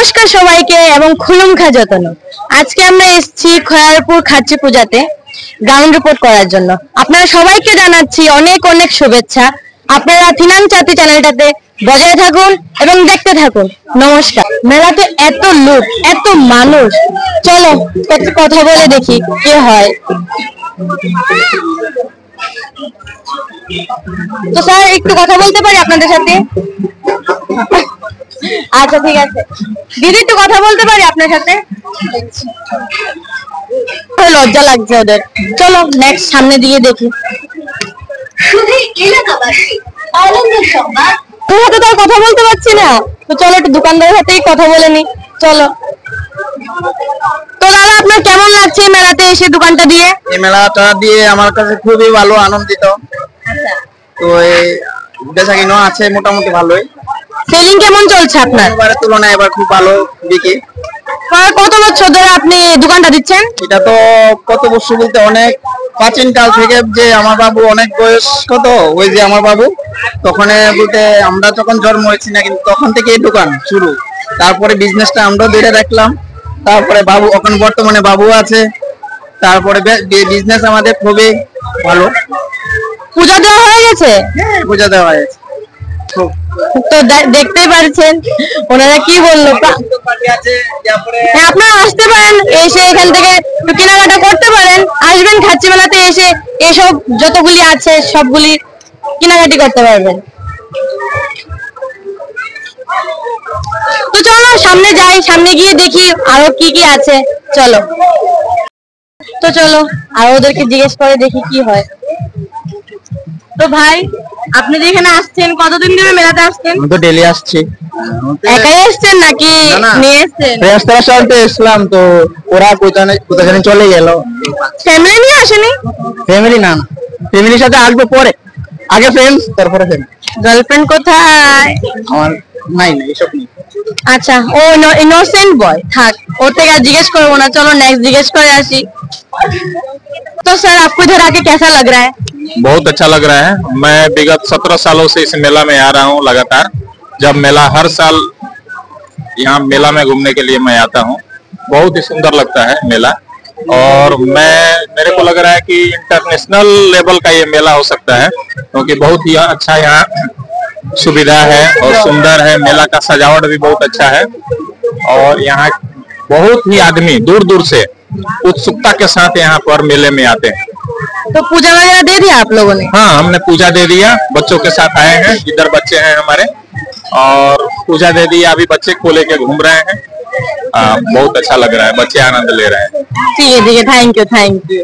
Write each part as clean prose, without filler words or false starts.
নমস্কার সবাইকে এবং খুলুমখা যতন। আজকে আমরা এসেছি খয়ারপুর খাচ্চি পূজাতে গ্রাউন্ড রিপোর্ট করার জন্য। আপনারা সবাইকে জানাচ্ছি অনেক অনেক শুভেচ্ছা। আপনারা থিনান চাতি চ্যানেলটাতে বজায় থাকুন এবং দেখতে থাকুন। নমস্কার। মেলাতে এত লোক, এত মানুষ, চলো একটু কথা বলে দেখি কি হয়। তো স্যার একটু কথা বলতে পারি আপনাদের সাথে? আচ্ছা ঠিক আছে। দিদি একটু কথা বলতে পারি আপনার সাথে? লজ্জা লাগছে ওদের। চলো নেক্সট সামনে দিয়ে দেখি। শুধু এলাকাবাসী আনন্দের সংবাদ। তোর হাতে তো কথা বলতে পারছি না, তো চলো একটু দোকানদারের সাথেই কথা বলে নি। চলো। তো দাদা আপনার কেমন লাগছে এই মেলাতে এসে দোকানটা দিয়ে? এই মেলাটা দিয়ে আমার কাছে খুবই ভালো, আনন্দিত। তো এই বেচাকেনা আছে মোটামুটি ভালোই। সেলিং কেমন চলছে আপনার? এবারের তুলনায় এবার খুব ভালো বিক্রি। কত বছর ধরে আপনি দোকানটা দিচ্ছেন? এটা তো কত বছর বলতে অনেক প্রাচীন কাল থেকে, যে আমার বাবু অনেক বয়স, কত ওই যে আমার বাবু তখন বলতে আমরা যখন জন্ম হয়েছি না, কিন্তু তখন থেকে এই দোকান শুরু। তারপরে বিজনেসটা আমরা ধরে রাখলাম, তারপরে বাবু এখন বর্তমানে বাবু আছে, তারপরে বিজনেস আমাদের খুবই ভালো। পূজা দেওয়া হয়ে গেছে? পূজা দেওয়া হয়েছে। তো দেখতেই পারছেন ওনারা কি বললো। আপনারা আসতে পারেন, এসে এখান থেকে কেনাকাটা করতে পারেন। আসবেন খাচ্চি মেলাতে, এসে এসব যতগুলি আছে সবগুলি কেনাকাটি করতে পারবেন। তো চলো সামনে যাই, সামনে গিয়ে দেখি আরো কি কি আছে। চলো। তো চলো আর ওদেরকে জিজ্ঞেস করে দেখি কি হয়। তো ভাই আপনি যে এখানে আসছেন, কতদিন ধরে মেলাতে আসছেন? আমি তো ডেইলি আসছি। একাই আসছেন নাকি নিয়ে এসেছেন? রেস্তার সাথে এসলাম, তো ওরা কোথায় চলে গেল। ফ্যামিলি নিয়ে আসেনি? ফ্যামিলি না, ফ্যামিলির সাথে আসবে পরে, আগে ফ্রেন্ডস তারপরে ফ্যামিলি। গার্লফ্রেন্ড কোথায়? আমার নাই না, এসব নেই। अच्छा ओ इनोसेंट बॉय থাক, ওর থেকে আর জিজ্ঞেস করবো না। চলো নেক্সট জিজ্ঞেস করে আসি। तो सर आपको इधर आके कैसा लग रहा है? बहुत अच्छा लग रहा है। मैं विगत 17 सालों से इस मेला में आ रहा हूँ लगातार। जब मेला हर साल यहाँ मेला में घूमने के लिए मैं आता हूँ। बहुत ही सुंदर लगता है मेला, और मेरे को लग रहा है कि इंटरनेशनल लेवल का ये मेला हो सकता है, क्योंकि बहुत ही अच्छा यहाँ सुविधा है और सुंदर है। मेला का सजावट भी बहुत अच्छा है, और यहाँ बहुत ही आदमी दूर दूर से उत्सुकता के साथ यहाँ पर मेले में आते हैं। तो पूजा वगैरह दे दिया आप लोगों ने? हाँ, हमने पूजा दे दिया, बच्चों के साथ आए हैं। इधर बच्चे हैं हमारे, और पूजा दे दिया। अभी बच्चे को लेके घूम रहे हैं। बहुत अच्छा लग रहा है, बच्चे आनंद ले रहे हैं। ठीक है, थैंक यू।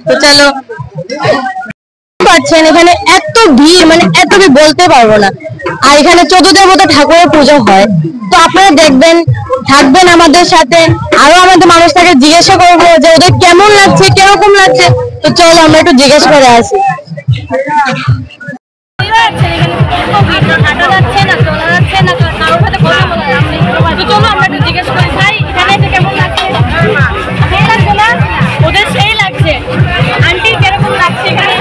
तो चलो। পাচ্ছেন এখানে এত ভিড়, মানে এত ভিড় বলতে পারবো না। আর এখানে 14 দেবতা ঠাকুরের পুজো হয়। তো আপনারা দেখবেন, থাকবেন আমাদের সাথে, আরো আমাদের মানুষটাকে জিজ্ঞাসা করবো যে ওদের কেমন লাগছে, কিরকম লাগছে। তো চলো আমরা একটু জিজ্ঞেস করে আসি। ওদের সেই লাগছে। আন্টি কিরকম লাগছে এখানে?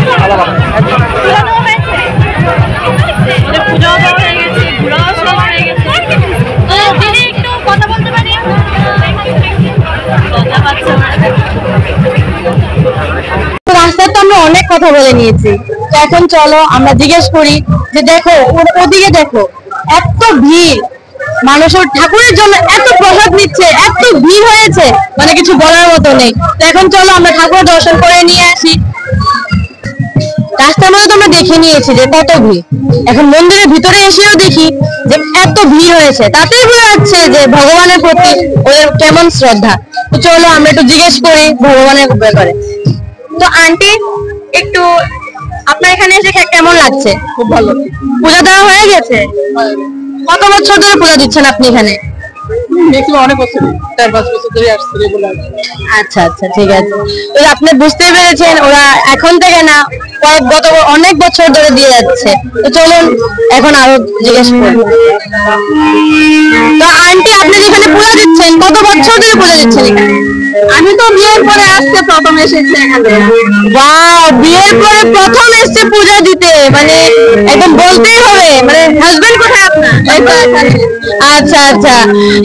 পূজাও হয়ে গেছে, ঘোরাও শেষ হয়ে গেছে। তো দিদি একটু কথা বলতে পারি? কথা পাচ্ছে না। রাস্তায় তো আমরা অনেক কথা বলে নিয়েছি, তো এখন চলো আমরা জিজ্ঞেস করি যে দেখো ওদিকে দেখো এত ভিড়, মানুষ ঠাকুরের জন্য এত প্রসাদ নিচ্ছে, এত ভিড় হয়েছে, মানে কিছু বলার মতো নেই। তো এখন চলো আমরা ঠাকুর দর্শন করে নিয়ে আসি। রাস্তার মধ্যে তোমরা দেখে নিয়েছি যে কত ভিড়, এখন মন্দিরের ভিতরে এসেও দেখি যে এত ভিড় হয়েছে, তাতেই বোঝা যাচ্ছে যে ভগবানের প্রতি ওদের কেমন শ্রদ্ধা। তো চলো আমরা একটু জিজ্ঞেস করি ভগবানের ব্যাপারে। তো আন্টি একটু আপনার এখানে এসে কেমন লাগছে? খুব ভালো। পূজা দেওয়া হয়ে গেছে? কত বছর ধরে পূজা দিচ্ছেন আপনি এখানে? অনেক বছর, 4-5 বছর ধরে আসছে। আচ্ছা ঠিক আছে। তো আপনি বুঝতে পেরেছেন ওরা এখন থেকে না, অনেক বছর ধরে দিয়ে যাচ্ছে। তো চলুন এখন আরো জিজ্ঞেস করি। তো আন্টি আপনি যেখানে পূজা দিচ্ছেন, কত বছর ধরে পূজা দিচ্ছেন এখানে? আমি তো বিয়ের পরে আসছি দিতে প্রথম এসেছে এখানে। ওয়াও, বিয়ের পরে প্রথম এসেছে পূজা দিতে, মানে একদম বলতেই হবে। মানে হাজবেন্ড কোথায় আপনার? আচ্ছা আচ্ছা,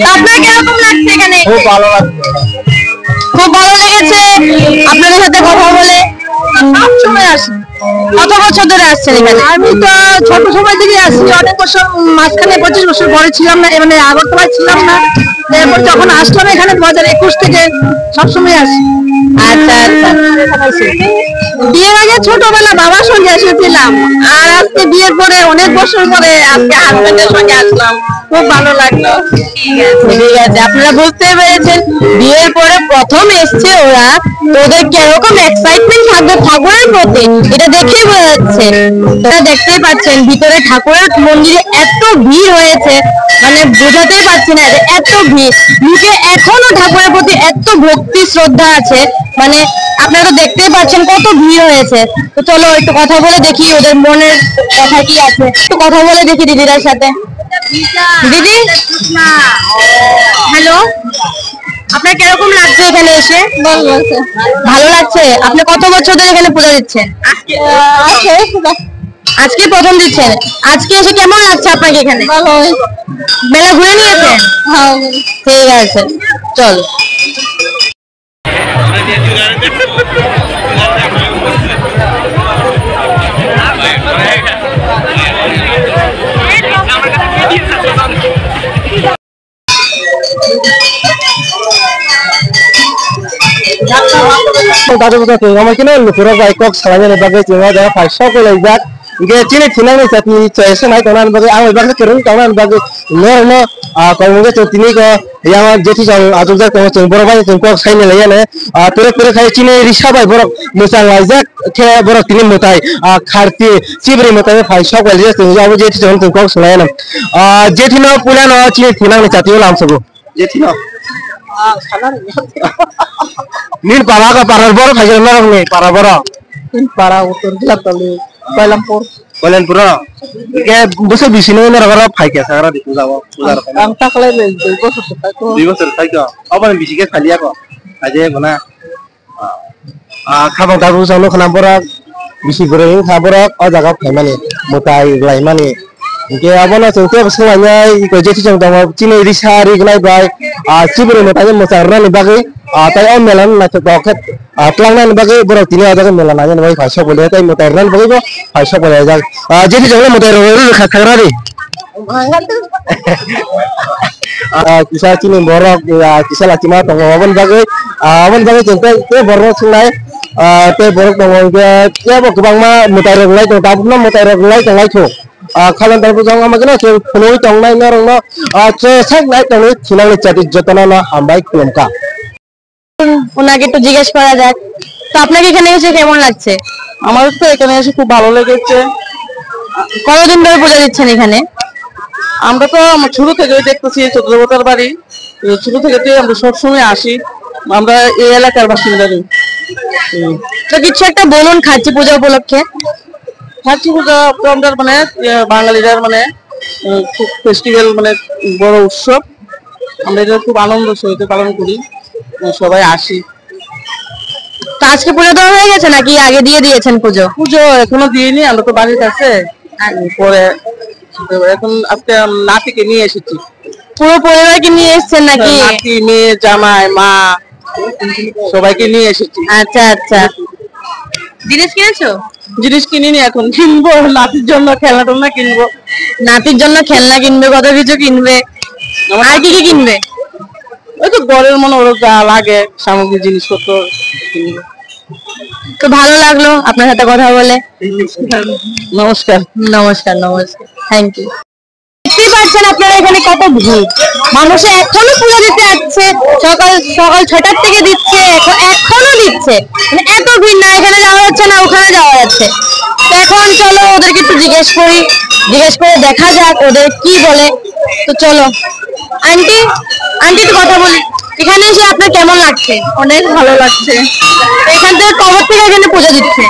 তো আপনার কিরকম লাগছে এখানে? খুব ভালো লাগছে। খুব ভালো লেগেছে আপনাদের সাথে কথা বলে। সবসময় আসি। কত বছর ধরে আসছেন এখানে? আমি তো ছোট সময় থেকে আসছি, অনেক বছর, মাঝখানে 25 বছর পরে ছিলাম না, মানে আগরতলায় ছিলাম না। তারপর যখন আসলাম এখানে 2021 থেকে সবসময় আসি। আচ্ছা আচ্ছা, বিয়ের আগে ছোটবেলা বাবার সঙ্গে এসেছিলাম, আর আজকে বিয়ের পরে অনেক বছর পরে আজকে হাজবেন্ডের সঙ্গে আসলাম, খুব ভালো লাগলো। ঠিক আছে, আপনারা বুঝতে পেরেছেন বিয়ের পরে প্রথম এসছে ওরা, তো ওদের কিরকম এক্সাইটমেন্ট থাকবে ঠাকুরের প্রতি, এটা দেখেই বোঝা যাচ্ছে। তোরা দেখতেই পাচ্ছেন ভিতরে ঠাকুরের মন্দিরে এত ভিড় হয়েছে, মানে বোঝাতেই পারছি না, এত ভিড়। মুখে এখনো ঠাকুরের প্রতি এত ভক্তি শ্রদ্ধা আছে, মানে আপনারা তো দেখতেই পাচ্ছেন কত ভিড় হয়েছে। তো চলো একটু কথা বলে দেখি ওদের মনের কথা কি আছে, একটু কথা বলে দেখি দিদিদের সাথে। দিদি, হ্যালো, আপনার কিরকম লাগছে এখানে এসে? ভালো লাগছে। আপনি কত বছর ধরে এখানে পূজা দিচ্ছেন? আজকে প্রথম দিচ্ছেন। আজকে এসে কেমন লাগছে আপনাকে এখানে? মেলা ঘুরে নিয়েছেন? ঠিক আছে, চল। दादू बता तो हमारे किना लुकुरा बाइक को सलाने ने बगे चिंगा जरा फाइसा को ले जा इनके चिने थिना ने चटनी चैसे नहीं तो ना बगे आवे बगे करूं तो ना बगे नो कहूंगे तो तिनी को यहाँ जेठी जाऊं आजू जा को बरो भाई तुमको खाइने ले ने पूरे खाई चिने रिसा भाई बरो मुसा लाइजा के बरो तिनी मोताई खारती चिबरी मोताई फाइसा को ले तो जाओ जेठी जाऊं तुमको सलाए ना जेठी ना पुला ना चिने थिना ने चटनी लाम सबो जेठी ना नील पारा का पारा बरो खाई ना रंग में पारा बरो नील पारा उत्तर लगतले Kolenpur ke bose bisino na ragara phai ke sagara diku jawo pujar ang takle le dibo sai ko aban bisike khalia ko aje bana khaba daru jano khana bora bisi gore khabora o jaga phaimani motai laimani ke abana chungte bsunganya ko jeti jang damo chini risari gnai bai chibure motai mosarna ni bagai tai om melan na to doket atlang na bagai bora tini ada melan aja bai phasa bole tai motai ran bagai bo phasa bole ja jeti jang motai ro khagra ri kisa chini borok kisa lachima to aban bagai chungte te borok sungai te borok to ke bo kubang ma motai ro lai to tabna motai ro lai to lai to খালান তারপর জং আমাকে না ফোনই টং নাই না রং না সাক নাই টং ছিলালে চাটি যতনা না আমবাই কুমকা ওনাকে একটু জিজ্ঞেস করা যাক, তো আপনাকে এখানে এসে কেমন লাগছে? আমার তো এখানে এসে খুব ভালো লেগেছে। কতদিন ধরে পূজা দিচ্ছেন এখানে? আমরা তো শুরু থেকে দেখতেছি চন্দ্রবতার বাড়ি, শুরু থেকে আমরা সবসময় আসি, আমরা এই এলাকার বাসিন্দা। তো কিছু একটা বলুন খাচ্ছি পূজা উপলক্ষে। খাচ্ছি পূজা আমাদের মানে বাঙালিদের মানে খুব ফেস্টিভ্যাল, মানে বড় উৎসব, আমরা এটা খুব আনন্দ সহিত পালন করি, সবাই আসি। তো আজকে পুজো দেওয়া হয়ে গেছে নাকি আগে দিয়ে দিয়েছেন পুজো? পুজো এখনো দিইনি, আমরা তো বাড়িতে আছে পরে, এখন আজকে নাতিকে নিয়ে এসেছি। পুরো পরিবারকে নিয়ে এসেছেন নাকি? নাতি, মেয়ে, জামাই, মা সবাইকে নিয়ে এসেছি। আচ্ছা আচ্ছা, জিনিস কিনেছো? জিনিস কিনিনি, এখন কিনবো, নাতির জন্য খেলনা টেলনা কিনবো। নাতির জন্য খেলনা কিনবে, কত কিছু কিনবে, আর কি কি কিনবে? ওই তো ঘরের মনে ওরা যা লাগে সামগ্রী জিনিসপত্র কিনবো। তো ভালো লাগলো আপনার সাথে কথা বলে। নমস্কার। নমস্কার নমস্কার, থ্যাংক ইউ। দেখতেই পাচ্ছেন আপনারা এখানে কত ভিড়, মানুষে এখনো পুজো দিতে আসছে, সকাল 6টার থেকে দিচ্ছে, এখনো দিচ্ছে, মানে এত ভিড় না, এখানে যাওয়া যাচ্ছে না ওখানে যাওয়া যাচ্ছে। তো এখন চলো ওদেরকে একটু জিজ্ঞেস করে দেখা যাক ওদের কি বলে। তো চলো আন্টি একটু কথা বলি, এখানে এসে আপনার কেমন লাগছে? অনেক ভালো লাগছে। এখান থেকে কবে থেকে এখানে পুজো দিচ্ছে?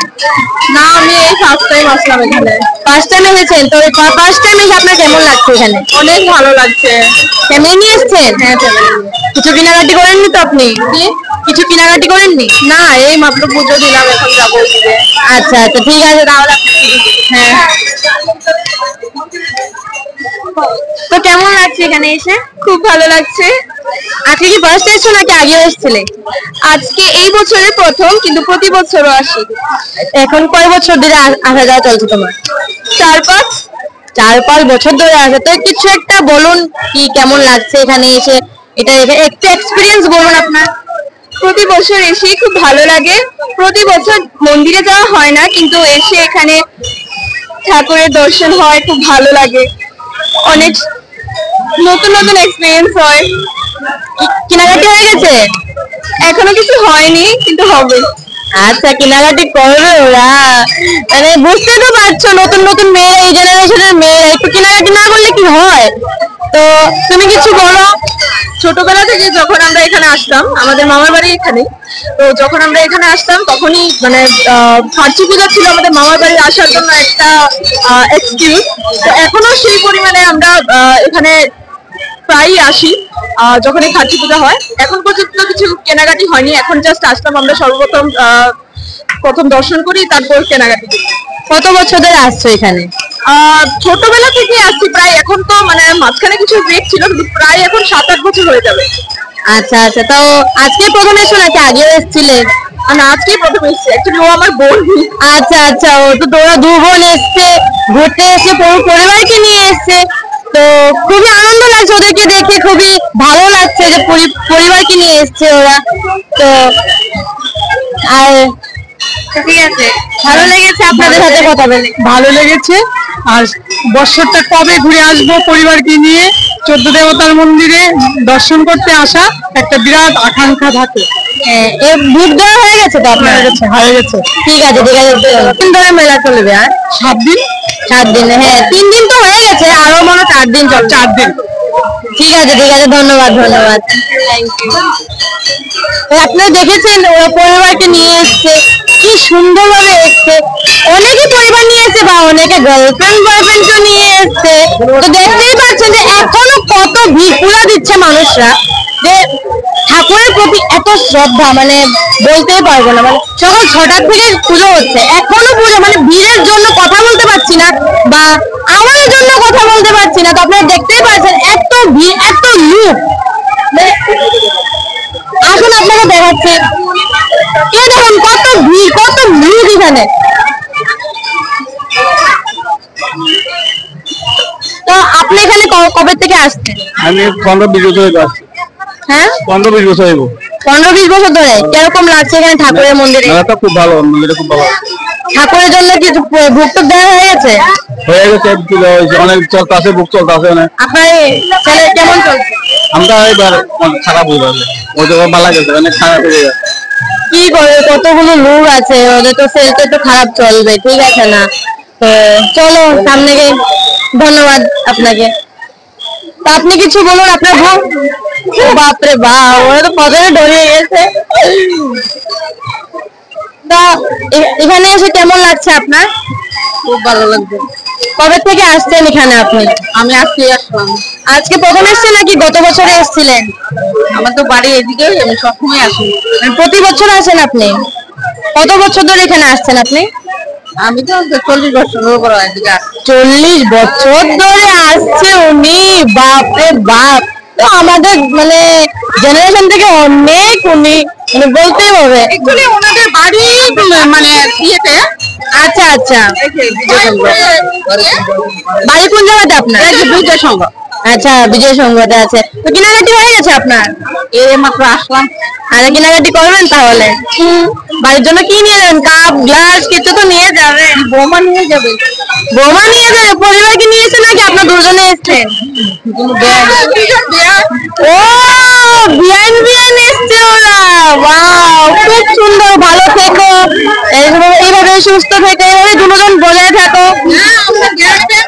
না, আমি এই ফার্স্ট টাইম আসলাম এখানে। ফার্স্ট টাইম এসেছেন, তো ফার্স্ট টাইম এসে আপনার কেমন লাগছে এখানে? অনেক ভালো লাগছে। ফ্যামিলি নিয়ে এসেছেন? হ্যাঁ, কিছু কেনাকাটি করেননি তো আপনি? কিছু কেনাকাটি করেননি? না, এই মাত্র পুজো দিলাম, এখন যাবো ওইদিকে। আচ্ছা আচ্ছা, ঠিক আছে তাহলে। হ্যাঁ, তো কেমন লাগছে এখানে এসে? খুব ভালো লাগছে। আজকে কি ফার্স্ট এসছো নাকি আগেও এসেছিলে? আজকে এই বছরের প্রথম, কিন্তু প্রতি বছরও আসি। এখন কয় বছর ধরে আসা যাওয়া চলছে তোমার? 4-5 বছর ধরে আসে। তো কিছু একটা বলুন, কি কেমন লাগছে এখানে এসে, এটা একটু এক্সপিরিয়েন্স বলুন আপনার। প্রতি বছর এসেই খুব ভালো লাগে। প্রতি বছর মন্দিরে যাওয়া হয় না, কিন্তু এসে এখানে ঠাকুরের দর্শন হয়, খুব ভালো লাগে। অনেক নতুন নতুন এক্সপিরিয়েন্স হয়। কেনাকাটি হয়ে গেছে? এখনো কিছু হয়নি, কিন্তু হবে। আচ্ছা, কেনাকাটি করবে ওরা, মানে বুঝতে তো পারছো নতুন নতুন মেয়ে, এই জেনারেশনের মেয়েরা একটু কেনাকাটি না করলে কি হয়? তো তুমি কিছু বলো। ছোটবেলা থেকে যখন আমরা এখানে আসতাম, আমাদের মামার বাড়ি এখানে, তো যখন আমরা এখানে আসতাম তখনই মানে খার্চি পূজা ছিল আমাদের মামার বাড়ি আসার জন্য একটা এক্সকিউজ। তো এখনো সেই পরিমাণে আমরা এখানে প্রায়ই আসি যখন এই খার্চি পূজা হয়। এখন পর্যন্ত কিছু কেনাকাটি হয়নি, এখন জাস্ট আসলাম আমরা সর্বপ্রথম প্রথম দর্শন করি, তারপর কেনাকাটি করি। কত বছর ধরে আসছো এখানে? ছোটবেলা থেকে আসছি প্রায়, এখন তো মানে মাঝখানে কিছু ব্রেক ছিল, কিন্তু প্রায় এখন 7-8 বছর হয়ে যাবে। আচ্ছা আচ্ছা, তো আজকে প্রথম এসো নাকি আগেও এসেছিলে? না, আজকেই প্রথম এসেছি। অ্যাকচুয়ালি ও আমার বোন। আচ্ছা আচ্ছা, ও তো তোরা দু বোন এসছে, ঘুরতে এসে পুরো পরিবারকে নিয়ে এসছে, তো খুবই আনন্দ লাগছে ওদেরকে দেখে, খুবই ভালো লাগছে যে পরিবারকে নিয়ে এসছে ওরা। তো আর ঠিক আছে, ভালো লেগেছে আপনাদের সাথে কথা বলে। ভালো লেগেছে। আর বছরটা কবে ঘুরে আসবো পরিবারকে নিয়ে 14 দেবতার মন্দিরে দর্শন করতে আসা একটা বিরাট আকাঙ্ক্ষা থাকে। বুক দেওয়া হয়ে গেছে তো আপনার? হয়ে গেছে। ঠিক আছে ঠিক আছে, 3 দিন ধরে মেলা চলবে? আর 7 দিন। 7 দিন, হ্যাঁ 3 দিন তো হয়ে গেছে, আরো মনে 4 দিন চলবে। 4 দিন। ঠিক আছে ঠিক আছে, ধন্যবাদ ধন্যবাদ। আপনারা দেখেছেন ওরা পরিবারকে নিয়ে এসছে, কি সুন্দর ভাবে এসছে। অনেকে পরিবার নিয়ে এসছে বা অনেকে গার্লফ্রেন্ড বয়ফ্রেন্ডকে নিয়ে এসছে। তো দেখতেই পাচ্ছেন যে এখনো কত ভিড় পুরা দিচ্ছে মানুষরা, যে ঠাকুরের প্রতি এত শ্রদ্ধা, মানে বলতেই পারবো না। মানে সকাল 6টার থেকে পুজো হচ্ছে, এখনো পুজো, মানে ভিড়ের জন্য কথা বলতে পারছি না বা আমার জন্য কথা বলতে পারছি না। তো আপনারা দেখতেই পাচ্ছেন এত ভিড়, এত লোক। আসুন আপনাকে দেখাচ্ছে, এ দেখুন কত ভিড়, কত লোক এখানে। তো আপনি এখানে কবে থেকে আসছেন? আমি 15-20 বছর হয়ে আসছি। হ্যাঁ, 15-20 বছর হইব। 15-20 বছর ধরে। কিরকম লাগছে এখানে ঠাকুরের মন্দিরে? মেলাটা খুব ভালো, মন্দিরটা খুব ভালো। ঠাকুরের জন্য কি ভোগ দেওয়া হয়ে গেছে? হয়ে গেছে, অনেক চলতে আছে, বুক চলতে আছে অনেক। আপনার ছেলে কেমন চলছে? আমরা এবার খারাপ হয়ে যাবে, ওদের ভালো গেছে, অনেক খারাপ হয়ে গেছে। কি করে, কতগুলো লোক আছে, ওদের তো সেলটা তো খারাপ চলবে, ঠিক আছে না? তো চলো সামনে গিয়ে, ধন্যবাদ আপনাকে। তো আপনি কিছু বলুন আপনার ভাব। বাপরে বাপ, ওরা তো প্রথমে ডরিয়ে গেছে। তা এখানে এসে কেমন লাগছে আপনার? খুব ভালো লাগবে। কবে থেকে আসছেন এখানে আপনি? আমি আজকে আসলাম। আজকে প্রথম এসেছেন নাকি গত বছরে এসেছিলেন? আমার তো বাড়ি এদিকে, আমি সবসময় আসি। প্রতি বছর আসেন আপনি? কত বছর ধরে এখানে আসছেন আপনি? আমি তো 40 বছর উপর এদিকে আসি। 40 বছর ধরে আসছে উনি, বাপরে বাপ। তো আমাদের মানে জেনারেশন থেকে অনেক উনি, মানে বলতেই হবে। অ্যাকচুয়ালি ওনাদের বাড়ি মানে ইয়েতে। আচ্ছা আচ্ছা, বাড়ি কোন জায়গাতে আপনার? বিজয় সংঘ। আচ্ছা, বিজয় সংঘতে আছে। তো কেনাকাটি হয়ে গেছে আপনার? এই মাত্র আসলাম। আরে কেনাকাটি করবেন তাহলে? বাড়ির জন্য কি নিয়ে যাবেন? কাপ গ্লাস কিছু তো নিয়ে যাবেন। বৌমা নিয়ে যাবে। বৌমা নিয়ে যাবে? পরিবারকে নিয়ে এসেছেন নাকি আপনার দুজনে এসেছেন? ও বিয়ান বিয়ান এসছে ওরা, ওয়াও খুব সুন্দর। ভালো থেকো, এইভাবে সুস্থ থেকো, এইভাবে দুজন বজায় থাকো।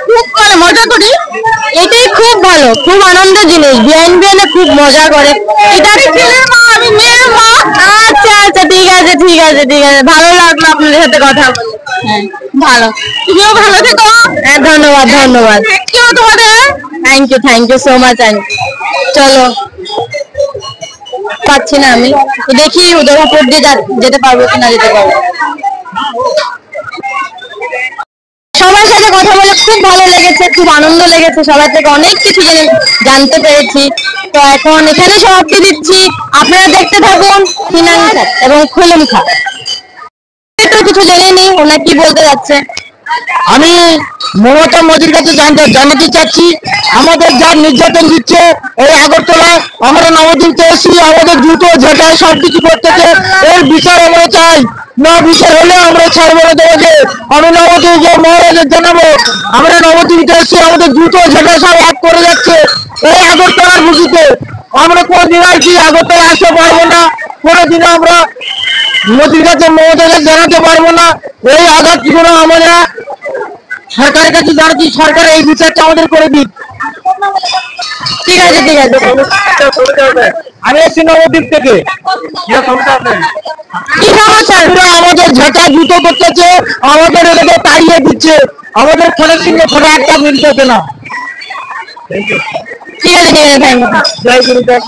খুব মানে মজা করি, এটাই খুব ভালো, খুব আনন্দের জিনিস। বিয়ান বিয়ানে খুব মজা করে। এটা ছেলের মা, আমি মেয়ের মা। আচ্ছা আচ্ছা, ঠিক আছে ঠিক আছে ঠিক আছে, ভালো লাগলো আপনাদের সাথে কথা বলে। ভালো, তুমিও ভালো থেকো। হ্যাঁ ধন্যবাদ ধন্যবাদ, তোমাদের থ্যাংক ইউ সো মাচ। চলো। পাচ্ছি না আমি, তো দেখি ওদের উপর দিয়ে যেতে পারবো কিনা, যেতে পারবো। সবার সাথে কথা বলে খুব ভালো লেগেছে, খুব আনন্দ লেগেছে, সবার থেকে অনেক কিছু জানতে পেরেছি। তো এখন এখানে সমাপ্তি দিচ্ছি, আপনারা দেখতে থাকুন সিনান খান এবং খুলুম খান। একটু কিছু জেনে নি ওনা কি বলতে যাচ্ছে। আমি মমতা মোদির কাছে জানাতে চাচ্ছি, আমাদের যা নির্যাতন দিচ্ছে এই আগরতলা, আমরা নবদ্বীপে এসেছি, আমাদের জুতো ঝেঁটা সবকিছু করতেছে, এর বিচার আমরা চাই। না বিচার হলে আমরা ছাড়বো না তোমাকে। আমি নবদ্বীপে মহারাজের জানাবো, আমরা নবদ্বীপে এসেছি, আমাদের জুতো ঝেঁটা সব এক করে যাচ্ছে এই আগরতলার বুঝিতে। আমরা কোনদিন আর কি আগরতলা আসতে পারবো না, কোনোদিনও আমরা মোদির কাছে মমতাকে জানাতে পারবো না। এই আঘাতগুলো আমরা সরকারের কাছে জানাচ্ছি, সরকার এই বিচারটা আমাদের করে দিক। ঠিক আছে, ঠিক আছে। আমি এসেছি নবদ্বীপ থেকে। কি সমস্যা? আমাদের ঝাঁটা জুতো করতেছে, আমাদের এটাকে তাড়িয়ে দিচ্ছে, আমাদের ফোনের সঙ্গে ফোনে একটা মিলতেছে না। ঠিক আছে, ঠিক আছে, থ্যাংক ইউ। জয় গুরুদেব।